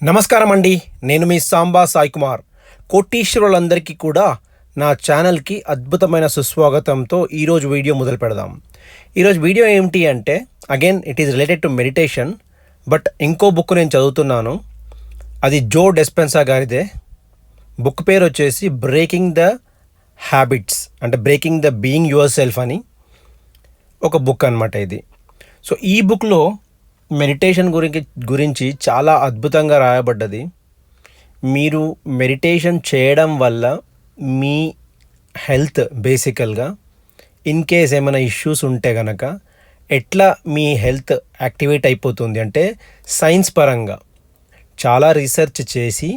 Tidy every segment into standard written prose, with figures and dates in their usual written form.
నమస్కారం అండి. నేను మీ సాంబా సాయి కుమార్. కోటీశ్వరులందరికీ కూడా నా ఛానల్కి అద్భుతమైన సుస్వాగతంతో ఈరోజు వీడియో మొదలు పెడదాం. ఈరోజు వీడియో ఏమిటి అంటే again it is related to meditation. But ఇంకో బుక్ నేను చదువుతున్నాను, అది జో డిస్పెన్సా గారిదే. బుక్ పేరు వచ్చేసి బ్రేకింగ్ ద హ్యాబిట్స్, అంటే breaking the being your self అని ఒక బుక్ అనమాట ఇది. సో ఈ బుక్లో మెడిటేషన్ గురించి చాలా అద్భుతంగా రాయబడ్డది. మీరు మెడిటేషన్ చేయడం వల్ల మీ హెల్త్ బేసికల్గా ఇన్ కేస్ ఏమైనా ఇష్యూస్ ఉంటే కనుక ఎట్లా మీ హెల్త్ యాక్టివేట్ అయిపోతుంది అంటే సైన్స్ పరంగా చాలా రీసెర్చ్ చేసి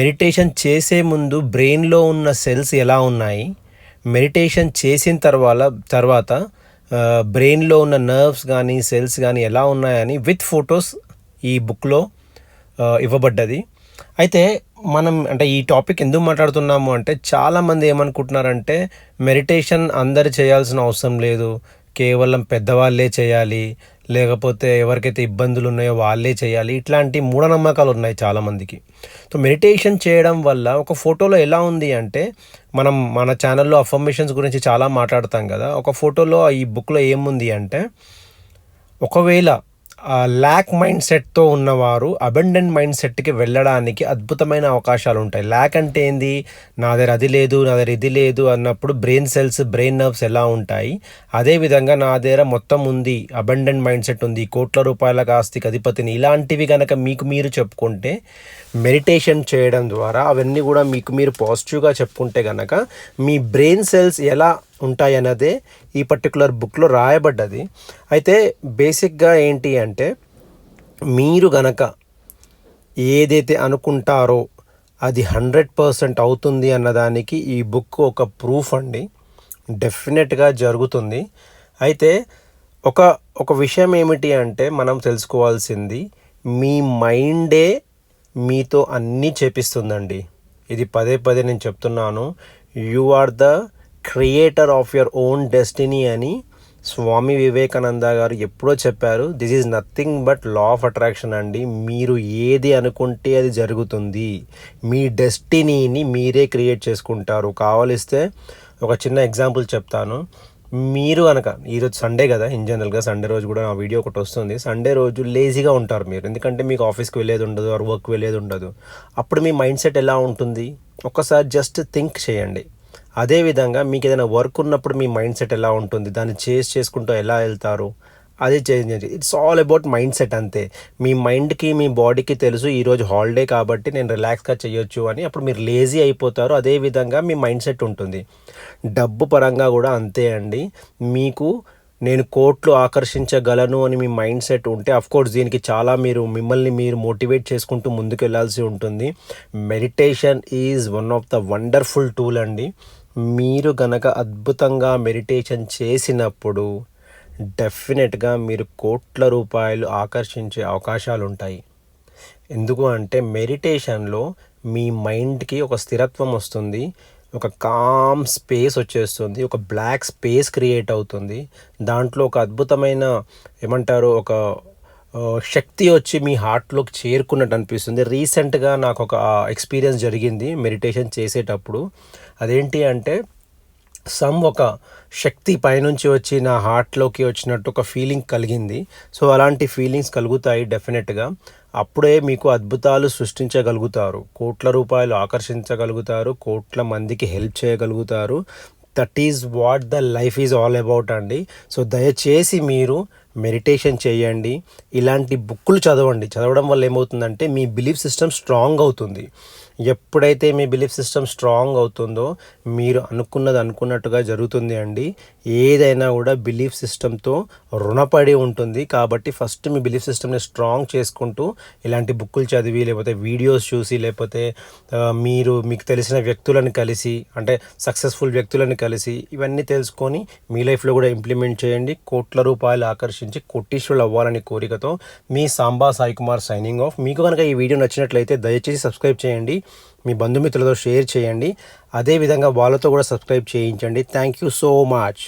మెడిటేషన్ చేసే ముందు బ్రెయిన్లో ఉన్న సెల్స్ ఎలా ఉన్నాయి, మెడిటేషన్ చేసిన తర్వాత బ్రెయిన్లో ఉన్న నర్వ్స్ కానీ సెల్స్ కానీ ఎలా ఉన్నాయని విత్ ఫొటోస్ ఈ బుక్లో ఇవ్వబడ్డది. అయితే మనం అంటే ఈ టాపిక్ ఎందుకు మాట్లాడుతున్నాము అంటే చాలామంది ఏమనుకుంటున్నారంటే మెడిటేషన్ అందరు చేయాల్సిన అవసరం లేదు, కేవలం పెద్దవాళ్ళే చేయాలి, లేకపోతే ఎవరికైతే ఇబ్బందులు ఉన్నాయో వాళ్ళే చేయాలి, ఇట్లాంటి మూఢనమ్మకాలు ఉన్నాయి చాలామందికి. సో మెడిటేషన్ చేయడం వల్ల ఒక ఫోటోలో ఎలా ఉంది అంటే మన ఛానల్లో అఫర్మేషన్స్ గురించి చాలా మాట్లాడతాం కదా. ఒక ఫోటోలో ఈ బుక్లో ఏముంది అంటే ఒకవేళ ల్యాక్ మైండ్ సెట్తో ఉన్నవారు అబండెంట్ మైండ్ సెట్కి వెళ్ళడానికి అద్భుతమైన అవకాశాలు ఉంటాయి. ల్యాక్ అంటే ఏంది, నా దగ్గర అది లేదు, నా దగ్గర ఇది లేదు అన్నప్పుడు బ్రెయిన్ సెల్స్ బ్రెయిన్ నర్వ్స్ ఎలా ఉంటాయి, అదేవిధంగా నా దగ్గర మొత్తం ఉంది, అబండెంట్ మైండ్ సెట్ ఉంది, కోట్ల రూపాయల ఆస్తికి అధిపతిని, ఇలాంటివి కనుక మీకు మీరు చెప్పుకుంటే మెడిటేషన్ చేయడం ద్వారా అవన్నీ కూడా మీకు మీరు పాజిటివ్గా చెప్పుకుంటే కనుక మీ బ్రెయిన్ సెల్స్ ఎలా ఉంటాయి అన్నదే ఈ పర్టికులర్ బుక్లో రాయబడ్డది. అయితే బేసిక్గా ఏంటి అంటే మీరు గనక ఏదైతే అనుకుంటారో అది 100% అవుతుంది అన్నదానికి ఈ బుక్ ఒక ప్రూఫ్ అండి. డెఫినెట్గా జరుగుతుంది. అయితే ఒక విషయం ఏమిటి అంటే మనం తెలుసుకోవాల్సింది, మీ మైండే మీతో అన్నీ చేపిస్తుందండి. ఇది పదే పదే నేను చెప్తున్నాను. You are the creator of your own destiny అని స్వామి వివేకానంద గారు ఎప్పుడో చెప్పారు. This is nothing but law of attraction అండి. మీరు ఏది అనుకుంటే అది జరుగుతుంది. మీ డెస్టినీని మీరే క్రియేట్ చేసుకుంటారు. కావలిస్తే ఒక చిన్న ఎగ్జాంపుల్ చెప్తాను. మీరు కనుక ఈరోజు సండే కదా, ఇన్ జనరల్గా సండే రోజు కూడా నా వీడియో ఒకటి వస్తుంది. సండే రోజు లేజీగా ఉంటారు మీరు, ఎందుకంటే మీకు ఆఫీస్కి వెళ్ళేది ఉండదు, ఆర్ వర్క్ వెళ్ళేది ఉండదు. అప్పుడు మీ మైండ్ సెట్ ఎలా ఉంటుంది ఒక్కసారి జస్ట్ థింక్ చేయండి. అదేవిధంగా మీకు ఏదైనా వర్క్ ఉన్నప్పుడు మీ మైండ్ సెట్ ఎలా ఉంటుంది, దాన్ని చేసుకుంటూ ఎలా వెళ్తారు, అది change. It's all about mind set అంతే. మీ మైండ్కి మీ బాడీకి తెలుసు ఈరోజు హాలిడే కాబట్టి నేను రిలాక్స్గా చేయొచ్చు అని, అప్పుడు మీరు లేజీ అయిపోతారు. అదేవిధంగా మీ మైండ్ సెట్ ఉంటుంది. డబ్బు పరంగా కూడా అంతే అండి. మీకు నేను కోట్లు ఆకర్షించగలను అని మీ మైండ్ సెట్ ఉంటే అఫ్కోర్స్ దీనికి చాలా మిమ్మల్ని మీరు మోటివేట్ చేసుకుంటూ ముందుకు వెళ్ళాల్సి ఉంటుంది. Meditation is one of the wonderful tool అండి. మీరు గనక అద్భుతంగా మెడిటేషన్ చేసినప్పుడు డెఫినెట్గా మీరు కోట్ల రూపాయలు ఆకర్షించే అవకాశాలు ఉంటాయి. ఎందుకు అంటే మెడిటేషన్లో మీ మైండ్కి ఒక స్థిరత్వం వస్తుంది, ఒక కామ్ స్పేస్ వచ్చేస్తుంది, ఒక బ్లాక్ స్పేస్ క్రియేట్ అవుతుంది. దాంట్లో ఒక అద్భుతమైన ఏమంటారు ఒక శక్తి వచ్చి మీ హార్ట్లోకి చేరుకున్నట్టు అనిపిస్తుంది. రీసెంట్గా నాకు ఒక ఎక్స్పీరియన్స్ జరిగింది మెడిటేషన్ చేసేటప్పుడు. అదేంటి అంటే ఒక శక్తి పైనుంచి వచ్చి నా హార్ట్లోకి వచ్చినట్టు ఒక ఫీలింగ్ కలిగింది. సో అలాంటి ఫీలింగ్స్ కలుగుతాయి డెఫినెట్గా. అప్పుడే మీకు అద్భుతాలు సృష్టించగలుగుతారు, కోట్ల రూపాయలు ఆకర్షించగలుగుతారు, కోట్ల మందికి హెల్ప్ చేయగలుగుతారు. That is what the life is all about అండి. సో దయచేసి మీరు మెడిటేషన్ చేయండి, ఇలాంటి బుక్కులు చదవండి. చదవడం వల్ల ఏమవుతుందంటే మీ బిలీఫ్ సిస్టమ్ స్ట్రాంగ్ అవుతుంది. ఎప్పుడైతే మీ బిలీఫ్ సిస్టమ్ స్ట్రాంగ్ అవుతుందో మీరు అనుకున్నట్టుగా జరుగుతుంది అండి. ఏదైనా కూడా బిలీఫ్ సిస్టమ్తో రుణపడి ఉంటుంది. కాబట్టి ఫస్ట్ మీ బిలీఫ్ సిస్టమ్ని స్ట్రాంగ్ చేసుకుంటూ ఇలాంటి బుక్కులు చదివి, లేకపోతే వీడియోస్ చూసి, లేకపోతే మీకు తెలిసిన వ్యక్తులను కలిసి, అంటే సక్సెస్ఫుల్ వ్యక్తులను కలిసి ఇవన్నీ తెలుసుకొని మీ లైఫ్లో కూడా ఇంప్లిమెంట్ చేయండి. కోట్ల రూపాయలు ఆకర్షించి కోటీశ్వరులు అవ్వాలని కోరికతో మీ సాంబా సాయి కుమార్ సైనింగ్ ఆఫ్. మీకు కనుక ఈ వీడియో నచ్చినట్లయితే దయచేసి సబ్స్క్రైబ్ చేయండి, మీ బంధుమిత్రులతో షేర్ చేయండి, అదేవిధంగా వాళ్ళతో కూడా సబ్స్క్రైబ్ చేయించండి. Thank you so much.